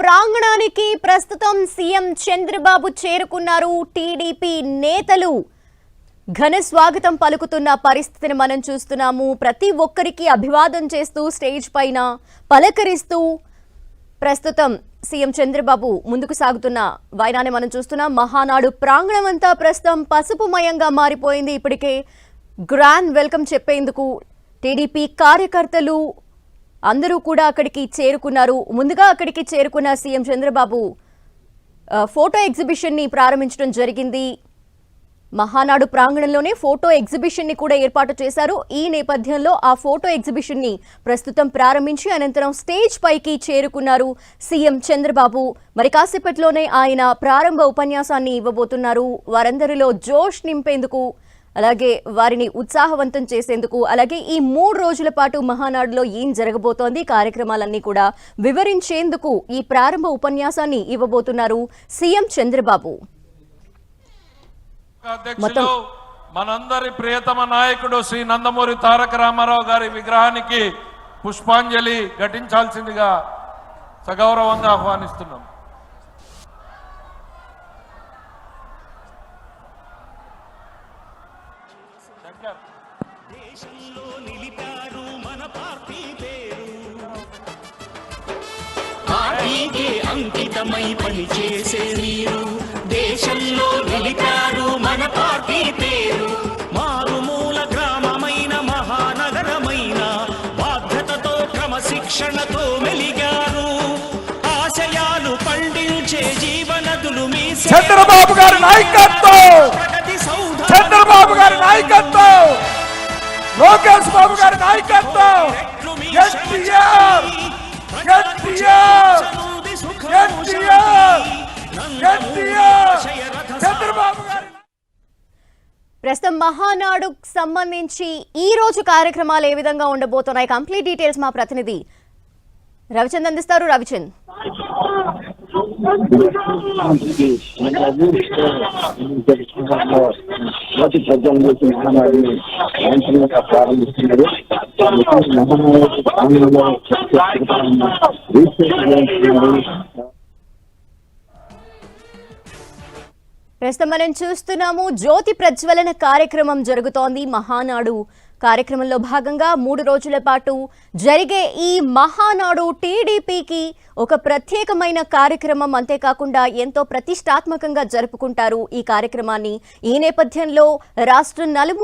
ప్రాంగణానికి ప్రస్తుతం సీఎం చంద్రబాబు చేరుకున్నారు. టీడీపీ నేతలు ఘన స్వాగతం పలుకుతున్న పరిస్థితిని మనం చూస్తున్నాము. ప్రతి ఒక్కరికి అభివాదం చేస్తూ స్టేజ్ పైన పలకరిస్తూ ప్రస్తుతం సీఎం చంద్రబాబు ముందుకు సాగుతున్న వైనాన్ని మనం చూస్తున్నాం. మహానాడు ప్రాంగణం అంతా ప్రస్తుతం పసుపుమయంగా మారిపోయింది. ఇప్పటికే గ్రాండ్ వెల్కమ్ చెప్పేందుకు టీడీపీ కార్యకర్తలు అందరూ కూడా అక్కడికి చేరుకున్నారు. ముందుగా అక్కడికి చేరుకున్న సీఎం చంద్రబాబు ఫోటో ఎగ్జిబిషన్ ని ప్రారంభించడం జరిగింది. మహానాడు ప్రాంగణంలోనే ఫోటో ఎగ్జిబిషన్ ని కూడా ఏర్పాటు చేశారు. ఈ నేపథ్యంలో ఆ ఫోటో ఎగ్జిబిషన్ ని ప్రస్తుతం ప్రారంభించి అనంతరం స్టేజ్ పైకి చేరుకున్నారు సీఎం చంద్రబాబు. మరి కాసేపట్లోనే ఆయన ప్రారంభ ఉపన్యాసాన్ని ఇవ్వబోతున్నారు. వారందరిలో జోష్ నింపేందుకు, అలాగే వారిని ఉత్సాహవంతం చేసేందుకు, అలాగే ఈ 3 రోజుల పాటు మహానాడులో ఏం జరగబోతోంది, కార్యక్రమాలన్నీ కూడా వివరించేందుకు ఈ ప్రారంభ ఉపన్యాసాన్ని ఇవ్వబోతున్నారు సీఎం చంద్రబాబు. అధ్యక్షులు మనందరి ప్రియతమ నాయకుడు శ్రీ నందమూరి తారక రామారావు గారి విగ్రహానికి పుష్పాంజలి ఘటించాల్సిందిగా సగౌరవంగా ఆహ్వానిస్తున్నాం. దేశంలో నిలిపారు మన పార్టీ పేరు, పార్టీకి అంకితమై పనిచేసే మీరు. దేశంలో నిలిపారు మన పార్టీ పేరు. మారుమూల గ్రామమైన మహానగరమైన బాధ్యతతో క్రమశిక్షణతో మెలిగారు. ఆశయాలు పండించే జీవనదులు మీ చంద్రబాబు గారి నాయకత్వం, చంద్రబాబు గారి నాయకత్వం, లోకేష్ బాబు గారి నాయకత్వం, ప్రస్తుతం మహానాడుకు సంబంధించి ఈ రోజు కార్యక్రమాలు ఏ విధంగా ఉండబోతున్నాయి, కంప్లీట్ డీటెయిల్స్ మా ప్రతినిధి రవిచంద్ అందిస్తారు. రవిచంద్, ప్రస్తుతం మనం చూస్తున్నాము జ్యోతి ప్రజ్వలన కార్యక్రమం జరుగుతోంది. మహానాడు కార్యక్రమంలో భాగంగా 3 రోజుల పాటు జరిగే ఈ మహానాడు టీడీపీకి ఒక ప్రత్యేకమైన కార్యక్రమం. అంతేకాకుండా ఎంతో ప్రతిష్టాత్మకంగా జరుపుకుంటారు ఈ కార్యక్రమాన్ని. ఈ నేపథ్యంలో రాష్ట్ర నలుమూల